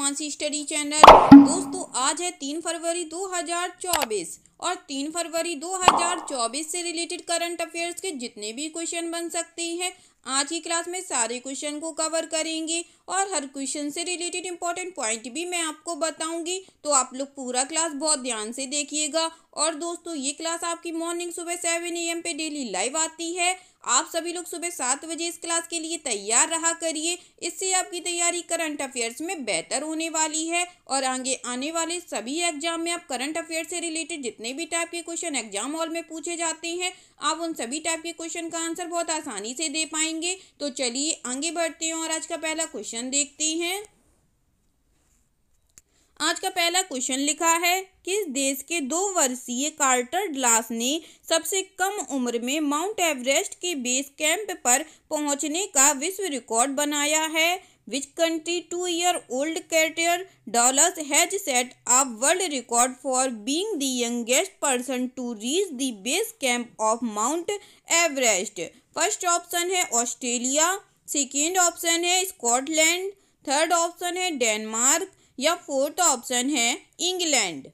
Himanshi study channel. दोस्तों आज है 3 फरवरी 2024 और 3 फरवरी 2024 से रिलेटेड करंट अफेयर्स के जितने भी क्वेश्चन बन सकते हैं आज की क्लास में सारे क्वेश्चन को कवर करेंगे और हर क्वेश्चन से रिलेटेड इंपॉर्टेंट पॉइंट भी मैं आपको बताऊंगी। तो आप लोग पूरा क्लास बहुत ध्यान से देखिएगा। और दोस्तों ये क्लास आपकी मॉर्निंग सुबह 7 AM पे डेली लाइव आती है। आप सभी लोग सुबह 7 बजे इस क्लास के लिए तैयार रहा करिए। इससे आपकी तैयारी करंट अफेयर्स में बेहतर होने वाली है और आगे आने वाले सभी एग्जाम में आप करंट अफेयर्स से रिलेटेड जितने भी टाइप के क्वेश्चन एग्जाम हॉल में पूछे जाते हैं आप उन सभी टाइप के क्वेश्चन का आंसर बहुत आसानी से दे पाएंगे। तो चलिए आगे बढ़ते हैं और आज का पहला क्वेश्चन देखते हैं। आज का पहला क्वेश्चन लिखा है, किस देश के 2 वर्षीय कार्टर ग्लास ने सबसे कम उम्र में माउंट एवरेस्ट के बेस कैंप पर पहुंचने का विश्व रिकॉर्ड बनाया है? Which country 2-year-old Carter Dulles has set a world record for being the youngest person to reach the base camp of Mount Everest? First option है ऑस्ट्रेलिया, सेकेंड ऑप्शन है Scotland, third option है Denmark या fourth option है England.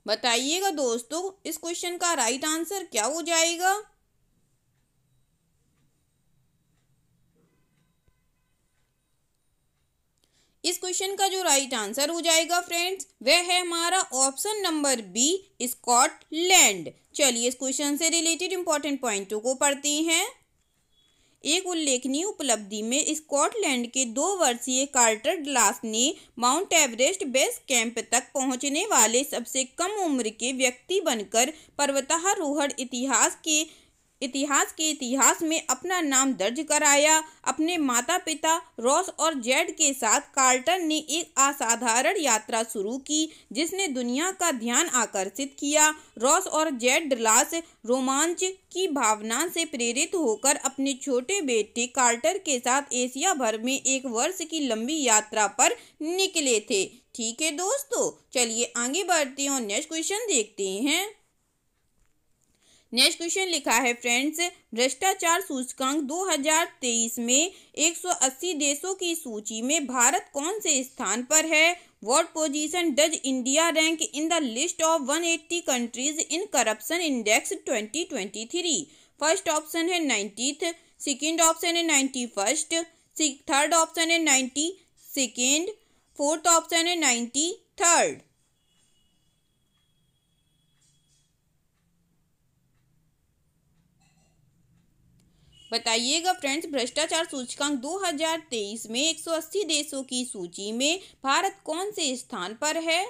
बताइएगा दोस्तों इस question का right answer क्या हो जाएगा। इस क्वेश्चन का जो राइट आंसर हो जाएगा फ्रेंड्स वह है हमारा ऑप्शन नंबर बी, स्कॉटलैंड। चलिए इस क्वेश्चन से रिलेटेड इंपॉर्टेंट पॉइंटों को पढ़ते हैं। एक उल्लेखनीय उपलब्धि में स्कॉटलैंड के 2 वर्षीय कार्टर ग्लास ने माउंट एवरेस्ट बेस कैंप तक पहुंचने वाले सबसे कम उम्र के व्यक्ति बनकर पर्वतारोहण इतिहास में अपना नाम दर्ज कराया। अपने माता पिता रॉस और जेड के साथ कार्टर ने एक असाधारण यात्रा शुरू की जिसने दुनिया का ध्यान आकर्षित किया। रॉस और जेड डलास रोमांच की भावना से प्रेरित होकर अपने छोटे बेटे कार्टर के साथ एशिया भर में 1 वर्ष की लंबी यात्रा पर निकले थे। ठीक है दोस्तों, चलिए आगे बढ़ते हैं और नेक्स्ट क्वेश्चन देखते हैं। नेक्स्ट क्वेश्चन लिखा है फ्रेंड्स, भ्रष्टाचार सूचकांक 2023 में 180 देशों की सूची में भारत कौन से स्थान पर है? What position does India rank in the list of 180 countries in corruption index 2023? First option है 90th, सेकेंड ऑप्शन है 91st, थर्ड ऑप्शन है 92nd, फोर्थ ऑप्शन है 93rd। बताइएगा फ्रेंड्स भ्रष्टाचार सूचकांक 2023 में 180 देशों की सूची में भारत कौन से स्थान पर है?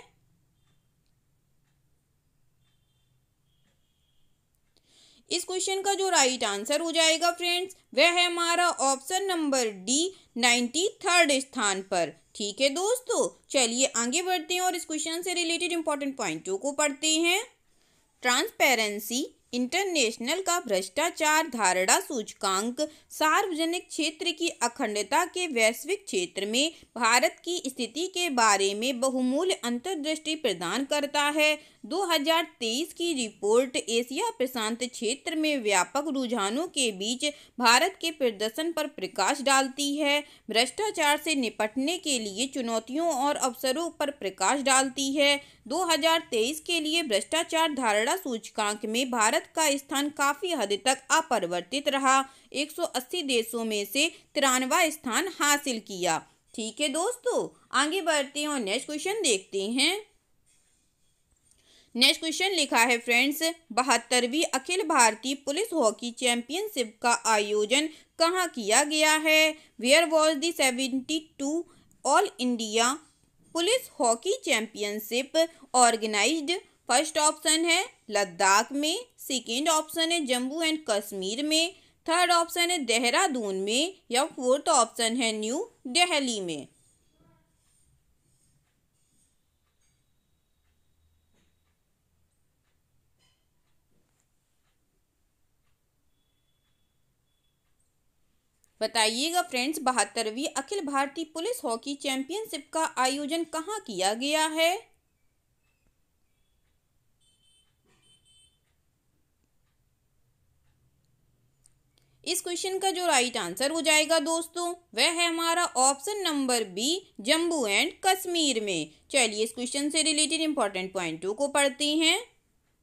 इस क्वेश्चन का जो राइट आंसर हो जाएगा फ्रेंड्स वह है हमारा ऑप्शन नंबर डी, 93rd स्थान पर। ठीक है दोस्तों, चलिए आगे बढ़ते हैं और इस क्वेश्चन से रिलेटेड इंपॉर्टेंट पॉइंटों को पढ़ते हैं। ट्रांसपेरेंसी इंटरनेशनल का भ्रष्टाचार धारणा सूचकांक सार्वजनिक क्षेत्र की अखंडता के वैश्विक क्षेत्र में भारत की स्थिति के बारे में बहुमूल्य अंतर्दृष्टि प्रदान करता है। 2023 की रिपोर्ट एशिया प्रशांत क्षेत्र में व्यापक रुझानों के बीच भारत के प्रदर्शन पर प्रकाश डालती है। भ्रष्टाचार से निपटने के लिए चुनौतियों और अवसरों पर प्रकाश डालती है। 2023 के लिए भ्रष्टाचार धारणा सूचकांक में भारत का स्थान काफी हद तक अपरिवर्तित रहा। 180 देशों में से 93वां स्थान हासिल किया। ठीक है दोस्तों, आगे बढ़ते हैं और नेक्स्ट क्वेश्चन देखते हैं। नेक्स्ट क्वेश्चन लिखा है friends, 72वीं Akhil Bharatiya police hockey championship का आयोजन कहाँ किया गया है? Where was the 72 all India police hockey championship organised? First option है लद्दाख में, सेकेंड ऑप्शन है जम्मू एंड कश्मीर में, थर्ड ऑप्शन है देहरादून में या फोर्थ ऑप्शन है न्यू दिल्ली में। बताइएगा friends, 72वीं Akhil Bharatiya police hockey championship का आयोजन कहाँ किया गया है? इस क्वेश्चन का जो राइट आंसर हो जाएगा दोस्तों, वह है हमारा option number B, Jammu and Kashmir में। चलिए इस क्वेश्चन से रिलेटेड इंपॉर्टेंट पॉइंटों को पढ़ते हैं।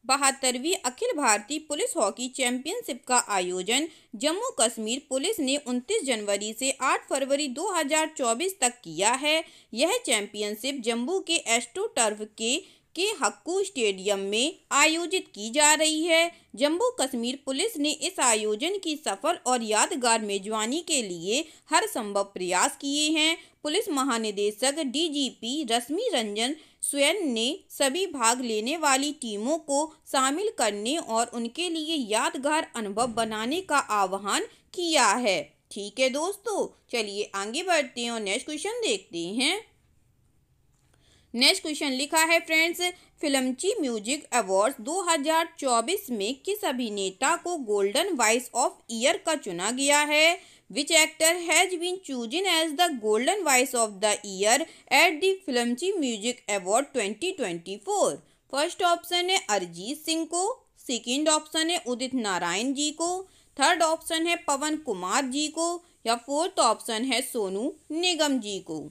72वीं Akhil Bharatiya police hockey championship का आयोजन जम्मू कश्मीर पुलिस ने 29 जनवरी से 8 फरवरी 2024 तक किया है। यह चैंपियनशिप जम्मू के एस्ट्रो टर्फ के हक्कू स्टेडियम में आयोजित की जा रही है। जम्मू कश्मीर पुलिस ने इस आयोजन की सफल और यादगार मेजबानी के लिए हर संभव प्रयास किए हैं। पुलिस महानिदेशक डीजीपी रश्मि रंजन स्वयं ने सभी भाग लेने वाली टीमों को शामिल करने और उनके लिए यादगार अनुभव बनाने का आह्वान किया है। ठीक है दोस्तों, चलिए आगे बढ़ते हैं और नेक्स्ट क्वेश्चन देखते हैं। नेक्स्ट क्वेश्चन लिखा है फ्रेंड्स, फिल्मची म्यूजिक अवार्ड्स 2024 में किस अभिनेता को गोल्डन वॉइस ऑफ ईयर का चुना गया है? Which actor has been chosen as the golden voice of the year at the Filmchi music award 2024? First option है अरिजीत सिंह को, सेकेंड ऑप्शन है उदित नारायण जी को, थर्ड ऑप्शन है पवन कुमार जी को, या फोर्थ ऑप्शन है सोनू निगम जी को।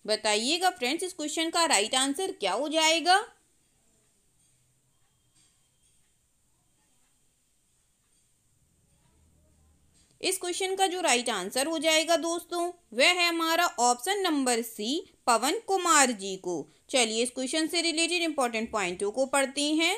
बताइएगा फ्रेंड्स, इस क्वेश्चन का राइट आंसर क्या हो जाएगा? इस क्वेश्चन का जो राइट आंसर हो जाएगा दोस्तों, वह है हमारा ऑप्शन नंबर सी, पवन कुमार जी को। चलिए इस क्वेश्चन से रिलेटेड इंपॉर्टेंट पॉइंटों को पढ़ते हैं।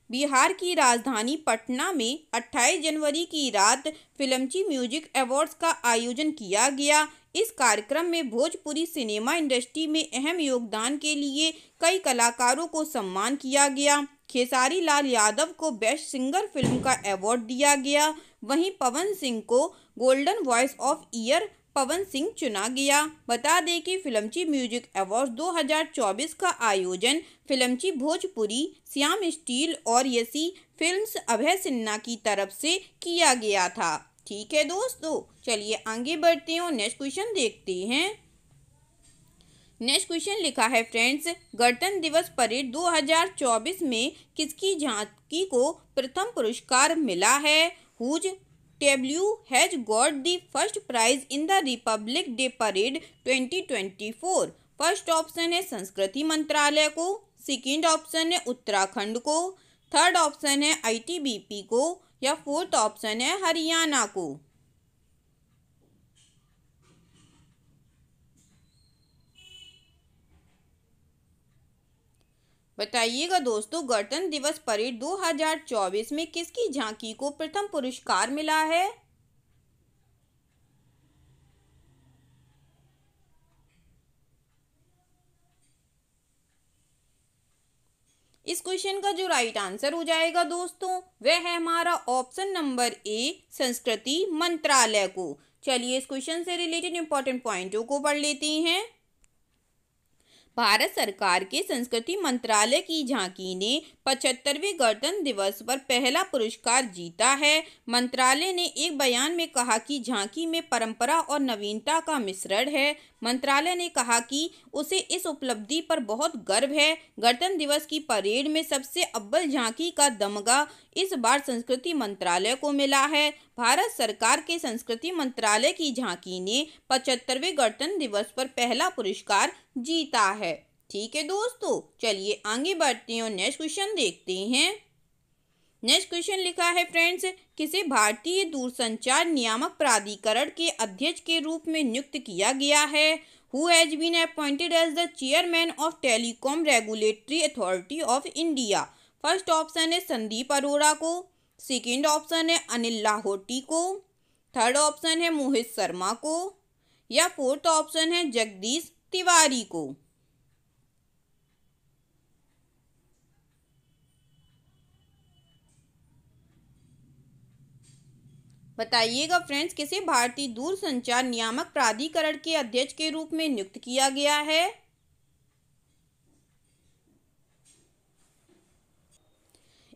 बिहार की राजधानी पटना में 28 जनवरी की रात फिल्मची म्यूजिक अवार्ड्स का आयोजन किया गया। इस कार्यक्रम में भोजपुरी सिनेमा इंडस्ट्री में अहम योगदान के लिए कई कलाकारों को सम्मान किया गया। खेसारी लाल यादव को बेस्ट सिंगर फिल्म का अवार्ड दिया गया। वहीं पवन सिंह को golden voice of year Pawan Singh चुना गया। बता दें कि फिल्मची म्यूजिक अवार्ड 2024 का आयोजन फिल्मची भोजपुरी, श्याम स्टील और यसी फिल्म्स अभय सिन्हा की तरफ से किया गया था। ठीक है दोस्तों, चलिए आगे बढ़ते हैं और नेक्स्ट क्वेश्चन देखते हैं। नेक्स्ट क्वेश्चन लिखा है फ्रेंड्स, गणतंत्र दिवस परेड 2024 में किसकी झांकी को प्रथम पुरस्कार मिला है? Whose tableau has got the first prize in the Republic Day parade 2024? First option है संस्कृति मंत्रालय को, सेकेंड ऑप्शन है उत्तराखंड को, थर्ड ऑप्शन है आईटीबीपी को, या फोर्थ ऑप्शन है हरियाणा को। बताइएगा दोस्तों, गणतंत्र दिवस परेड 2024 में किसकी झांकी को प्रथम पुरस्कार मिला है? इस क्वेश्चन का जो राइट आंसर हो जाएगा दोस्तों, वह है हमारा ऑप्शन नंबर ए, संस्कृति मंत्रालय को। चलिए इस क्वेश्चन से रिलेटेड इंपॉर्टेंट पॉइंटों को पढ़ लेते हैं। भारत सरकार के संस्कृति मंत्रालय की झांकी ने 75वें गणतंत्र दिवस पर पहला पुरस्कार जीता है। मंत्रालय ने एक बयान में कहा कि झांकी में परंपरा और नवीनता का मिश्रण है। मंत्रालय ने कहा कि उसे इस उपलब्धि पर बहुत गर्व है। गणतंत्र दिवस की परेड में सबसे अव्वल झांकी का तमगा इस बार संस्कृति मंत्रालय को मिला है। भारत सरकार के संस्कृति मंत्रालय की झांकी ने 75वें गणतंत्र दिवस पर पहला पुरस्कार जीता है। ठीक है दोस्तों, चलिए आगे बढ़ते हैं और नेक्स्ट क्वेश्चन देखते हैं। नेक्स्ट क्वेश्चन लिखा है फ्रेंड्स, किसे भारतीय दूरसंचार नियामक प्राधिकरण के अध्यक्ष के रूप में नियुक्त किया गया है? Who has been appointed as the chairman of Telecom Regulatory Authority of India? First option है संदीप अरोड़ा को, सेकेंड ऑप्शन है अनिल लाहोटी को, थर्ड ऑप्शन है मोहित शर्मा को, या फोर्थ ऑप्शन है जगदीश तिवारी को। बताइएगा फ्रेंड्स, किसे भारतीय दूरसंचार नियामक प्राधिकरण के अध्यक्ष के रूप में नियुक्त किया गया है?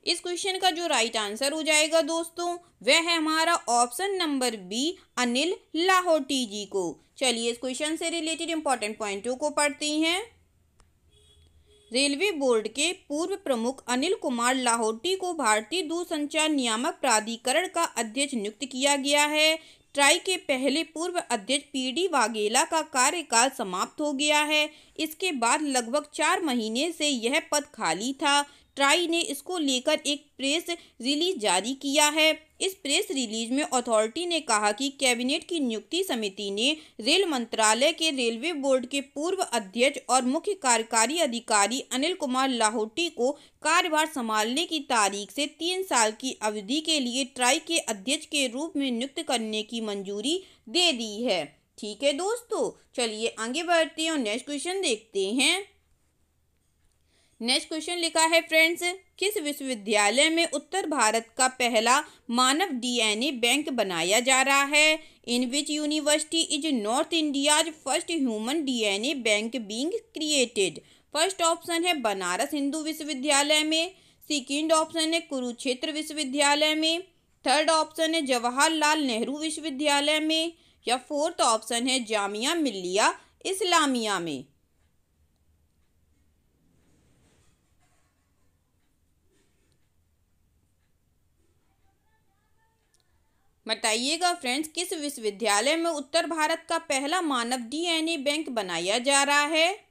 इस क्वेश्चन का जो राइट आंसर हो जाएगा दोस्तों वह है हमारा option number B, Anil Lahoti ji को। चलिए इस क्वेश्चन से रिलेटेड इंपॉर्टेंट पॉइंटों को पढ़ते हैं। रेलवे बोर्ड के पूर्व प्रमुख अनिल कुमार लाहोटी को भारतीय दूरसंचार नियामक प्राधिकरण का अध्यक्ष नियुक्त किया गया है। ट्राई के पहले पूर्व अध्यक्ष पीडी वाघेला का कार्यकाल समाप्त हो गया है। इसके बाद लगभग 4 महीने से यह पद खाली था। ट्राई ने इसको लेकर एक प्रेस रिलीज जारी किया है। इस प्रेस रिलीज में अथॉरिटी ने कहा कि कैबिनेट की नियुक्ति समिति ने रेल मंत्रालय के रेलवे बोर्ड के पूर्व अध्यक्ष और मुख्य कार्यकारी अधिकारी अनिल कुमार लाहोटी को कार्यभार संभालने की तारीख से 3 साल की अवधि के लिए ट्राई के अध्यक्ष के रूप में नियुक्त करने की मंजूरी दे दी है। ठीक है दोस्तों, चलिए आगे बढ़ते हैं और नेक्स्ट क्वेश्चन देखते हैं। नेक्स्ट क्वेश्चन लिखा है फ्रेंड्स, किस विश्वविद्यालय में उत्तर भारत का पहला मानव डीएनए बैंक बनाया जा रहा है? In which university is north India's first human DNA bank being created? First option है बनारस हिंदू विश्वविद्यालय में, सेकेंड ऑप्शन है कुरुक्षेत्र विश्वविद्यालय में, थर्ड ऑप्शन है जवाहरलाल नेहरू विश्वविद्यालय में, या फोर्थ ऑप्शन है जामिया मिल्लिया इस्लामिया में। बताइएगा फ्रेंड्स, किस विश्वविद्यालय में उत्तर भारत का पहला मानव डीएनए बैंक बनाया जा रहा है?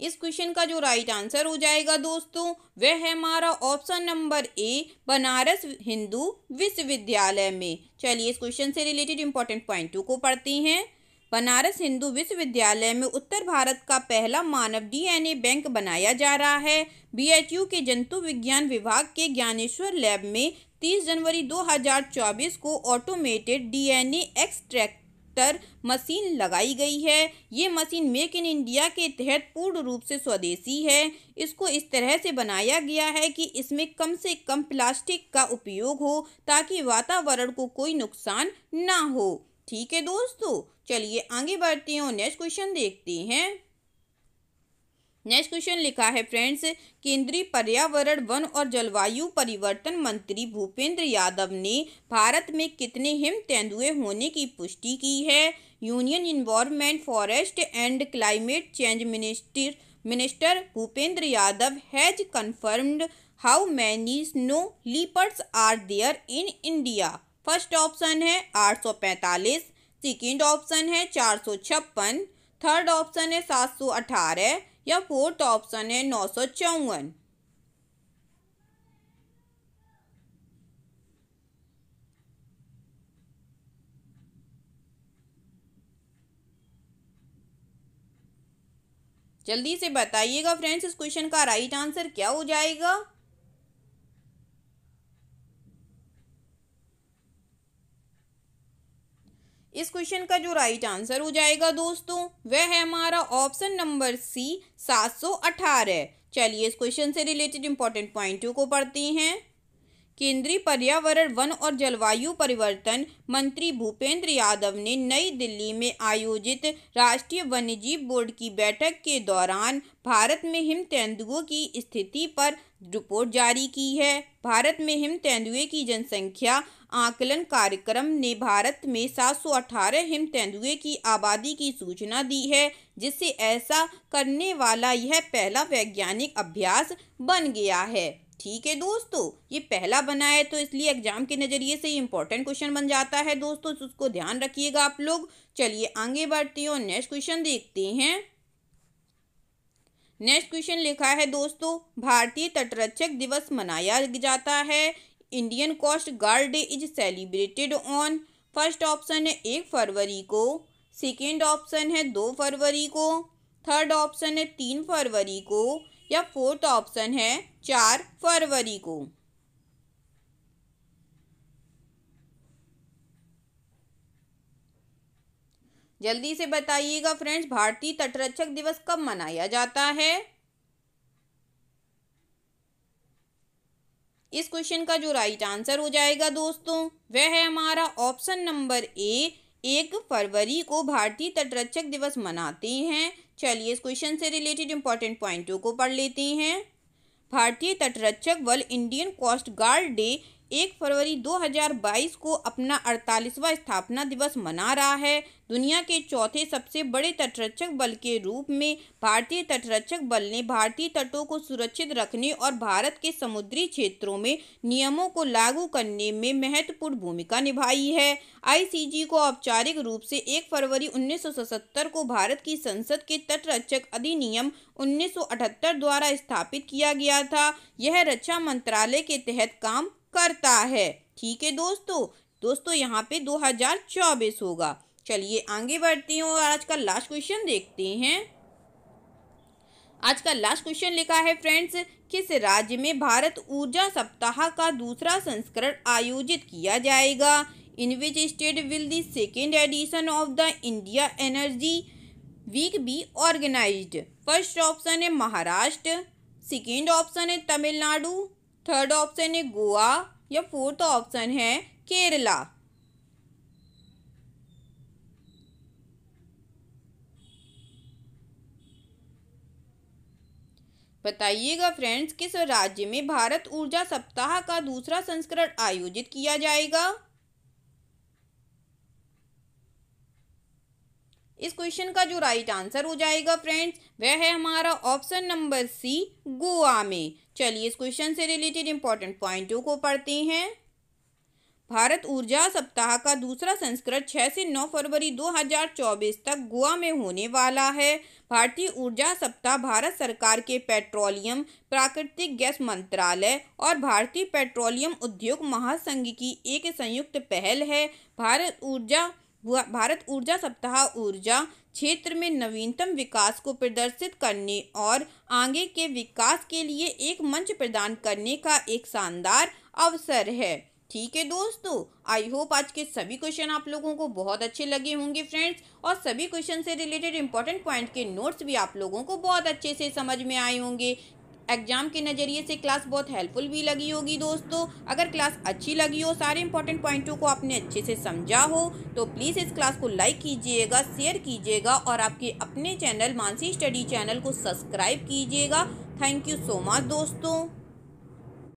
इस क्वेश्चन का जो राइट आंसर हो जाएगा दोस्तों वह है हमारा option number A, Banaras Hindu विश्वविद्यालय में। चलिए इस क्वेश्चन से रिलेटेड इंपॉर्टेंट पॉइंटों को पढ़ते हैं। बनारस हिंदू विश्वविद्यालय में उत्तर भारत का पहला मानव डीएनए बैंक बनाया जा रहा है। बीएचयू के जंतु विज्ञान विभाग के ज्ञानेश्वर लैब में 30 जनवरी 2024 को ऑटोमेटेड डीएनए एक्सट्रैक्टर मशीन लगाई गई है। ये मशीन मेक इन इंडिया के तहत पूर्ण रूप से स्वदेशी है। इसको इस तरह से बनाया गया है कि इसमें कम से कम प्लास्टिक का उपयोग हो ताकि वातावरण को कोई नुकसान ना हो। ठीक है दोस्तों, चलिए आगे बढ़ते हैं और नेक्स्ट क्वेश्चन देखते हैं। नेक्स्ट क्वेश्चन लिखा है फ्रेंड्स, केंद्रीय पर्यावरण वन और जलवायु परिवर्तन मंत्री भूपेंद्र यादव ने भारत में कितने हिम तेंदुए होने की पुष्टि की है? Union environment forest and climate change minister Bhupender Yadav has confirmed how many snow leopards are there in India? First option है 845, सेकेंड ऑप्शन है 456, थर्ड ऑप्शन है 718 या फोर्थ ऑप्शन है 954। जल्दी से बताइएगा फ्रेंड्स, इस क्वेश्चन का राइट आंसर क्या हो जाएगा? इस क्वेश्चन का जो राइट आंसर हो जाएगा दोस्तों वह है हमारा ऑप्शन नंबर सी, 718। चलिए इस क्वेश्चन से रिलेटेड इंपॉर्टेंट पॉइंटों को पढ़ते हैं। केंद्रीय पर्यावरण वन और जलवायु परिवर्तन मंत्री भूपेंद्र यादव ने नई दिल्ली में आयोजित राष्ट्रीय वन्यजीव बोर्ड की बैठक के दौरान भारत में हिम तेंदुओं की स्थिति पर रिपोर्ट जारी की है। भारत में हिम तेंदुए की जनसंख्या आकलन कार्यक्रम ने भारत में 718 हिम तेंदुए की आबादी की सूचना दी है, जिससे ऐसा करने वाला यह पहला वैज्ञानिक अभ्यास बन गया है। ठीक है दोस्तों, ये पहला बना है तो इसलिए एग्जाम के नज़रिए से ये इंपॉर्टेंट क्वेश्चन बन जाता है दोस्तों, तो उसको ध्यान रखिएगा आप लोग। चलिए आगे बढ़ते हैं और नेक्स्ट क्वेश्चन देखते हैं। नेक्स्ट क्वेश्चन लिखा है दोस्तों, भारतीय तटरक्षक दिवस मनाया जाता है। Indian Coast Guard Day is celebrated on? First option है 1 फरवरी को, सेकेंड ऑप्शन है 2 फरवरी को, थर्ड ऑप्शन है 3 फरवरी को या फोर्थ ऑप्शन है 4 फरवरी को। जल्दी से बताइएगा फ्रेंड्स, भारतीय तटरक्षक दिवस कब मनाया जाता है? इस क्वेश्चन का जो राइट आंसर हो जाएगा दोस्तों वह है हमारा ऑप्शन नंबर ए, 1 फरवरी को भारतीय तटरक्षक दिवस मनाते हैं। चलिए इस क्वेश्चन से रिलेटेड इंपॉर्टेंट पॉइंटों को पढ़ लेते हैं। भारतीय तटरक्षक बल इंडियन कोस्ट गार्ड डे 1 फरवरी 2022 को अपना 48वां स्थापना दिवस मना रहा है। दुनिया के चौथे सबसे बड़े तटरक्षक बल के रूप में भारतीय तटरक्षक बल ने भारतीय तटों को सुरक्षित रखने और भारत के समुद्री क्षेत्रों में नियमों को लागू करने में महत्वपूर्ण भूमिका निभाई है। आईसीजी को औपचारिक रूप से 1 फरवरी 1977 को भारत की संसद के तटरक्षक अधिनियम 1978 द्वारा स्थापित किया गया था। यह रक्षा मंत्रालय के तहत काम करता है। ठीक है दोस्तों यहाँ पे 2024 होगा। चलिए आगे बढ़ते हैं और आज का लास्ट क्वेश्चन देखते हैं। आज का लास्ट क्वेश्चन लिखा है फ्रेंड्स, किस राज्य में भारत ऊर्जा सप्ताह का दूसरा संस्करण आयोजित किया जाएगा? In which state will the second edition of the India energy week be organised? First option है महाराष्ट्र, सेकेंड ऑप्शन है तमिलनाडु, थर्ड ऑप्शन है गोवा या फोर्थ ऑप्शन है केरला। बताइएगा फ्रेंड्स, किस राज्य में भारत ऊर्जा सप्ताह का दूसरा संस्करण आयोजित किया जाएगा? इस क्वेश्चन का जो राइट आंसर हो जाएगा फ्रेंड्स, वह है हमारा ऑप्शन नंबर सी, गोवा में। चलिए इस क्वेश्चन से रिलेटेड इंपॉर्टेंट पॉइंटों को पढ़ते हैं। भारत ऊर्जा सप्ताह का दूसरा संस्करण 6 से 9 फरवरी 2024 तक गोवा में होने वाला है। भारतीय ऊर्जा सप्ताह भारत सरकार के पेट्रोलियम, प्राकृतिक गैस मंत्रालय और भारतीय पेट्रोलियम उद्योग महासंघ की एक संयुक्त पहल है। भारत ऊर्जा सप्ताह ऊर्जा क्षेत्र में नवीनतम विकास को प्रदर्शित करने और आगे के विकास के लिए एक मंच प्रदान करने का एक शानदार अवसर है। ठीक है दोस्तों, आई होप आज के सभी क्वेश्चन आप लोगों को बहुत अच्छे लगे होंगे फ्रेंड्स, और सभी क्वेश्चन से रिलेटेड इंपॉर्टेंट पॉइंट के नोट्स भी आप लोगों को बहुत अच्छे से समझ में आए होंगे। एग्जाम के नज़रिए से क्लास बहुत हेल्पफुल भी लगी होगी दोस्तों। अगर क्लास अच्छी लगी हो, सारे इंपॉर्टेंट पॉइंटों को आपने अच्छे से समझा हो, तो प्लीज़ इस क्लास को लाइक कीजिएगा, शेयर कीजिएगा और आपके अपने चैनल मानसी स्टडी चैनल को सब्सक्राइब कीजिएगा। थैंक यू सो मच दोस्तों।